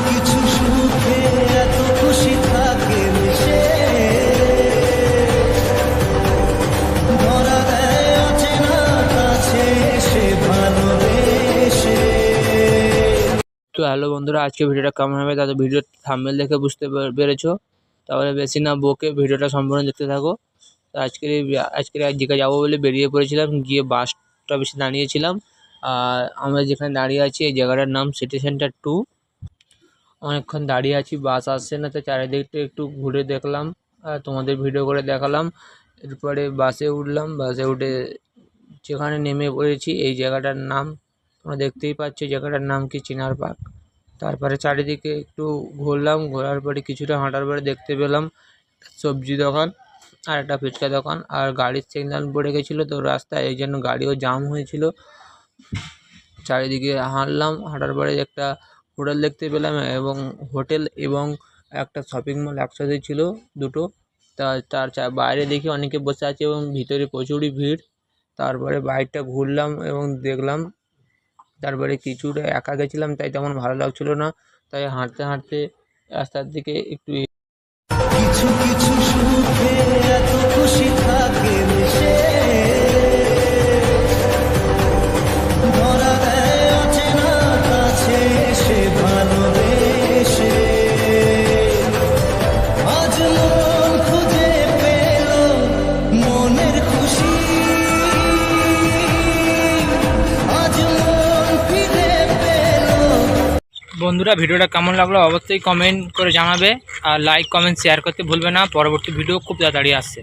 কিছু সুখে এত খুশি থাকে মিশে, ধরা দেয় অচেনা কাছে এসে ভালোবেসে। তো হ্যালো বন্ধুরা, আজকে ভিডিওটা কেমন হবে তাদের ভিডিও থাম্বনেল দেখে বুঝতে পেরেছো। তাহলে বেশি না বকে ভিডিওটা সম্পূর্ণ দেখতে থাকো। তো আজকের এক জায়গায় যাবো বলে বেরিয়ে পড়েছিলাম, গিয়ে বাসটা বেশি দাঁড়িয়েছিলাম। আর আমরা যেখানে দাঁড়িয়ে আছি এই জায়গাটার নাম সিটি সেন্টার 2। অনেকক্ষণ দাঁড়িয়ে আছি, বাস আসছে না, তো চারিদিকটা একটু ঘুরে দেখলাম আর তোমাদের ভিডিও করে দেখালাম। এরপরে বাসে উঠলাম, বাসে উঠে যেখানে নেমে পড়েছি এই জায়গাটার নাম তোমরা দেখতেই পাচ্ছ, জায়গাটার নাম কি চিনার পার্ক। তারপরে চারিদিকে একটু ঘুরলাম, ঘোরার পরে কিছুটা হাঁটার পরে দেখতে পেলাম সবজি দোকান আর একটা ফুচকা দোকান। আর গাড়ির সিগন্যাল পড়ে গেছিলো তো রাস্তায়, এই জন্য গাড়িও জাম হয়েছিল। চারিদিকে হাঁটলাম, হাঁটার পরে একটা হোটেল দেখতে পেলাম, এবং হোটেল এবং একটা শপিং মল একসাথে ছিল দুটো। তার বাইরে দেখি অনেকে বসে আছে এবং ভিতরে প্রচুরই ভিড়। তারপরে বাইকটা ঘুরলাম এবং দেখলাম। তারপরে কিছুটা একা গেছিলাম তাই তেমন ভালো লাগছিল না, তাই হাঁটতে হাঁটতে রাস্তার দিকে একটু কিছু কিছু সুখে এত খুশি থাকে মিশে, ধরা দেয় অচেনা কাছে এসে ভালোবেসে। আজ মন খুঁজে পেল মনের খুশি, আজ মন ফিরে পেল। বন্ধুরা, ভিডিওটা কেমন লাগলো অবশ্যই কমেন্ট করে জানাবে, আর লাইক কমেন্ট শেয়ার করতে ভুলবে না। পরবর্তী ভিডিও খুব তাড়াতাড়ি আসছে।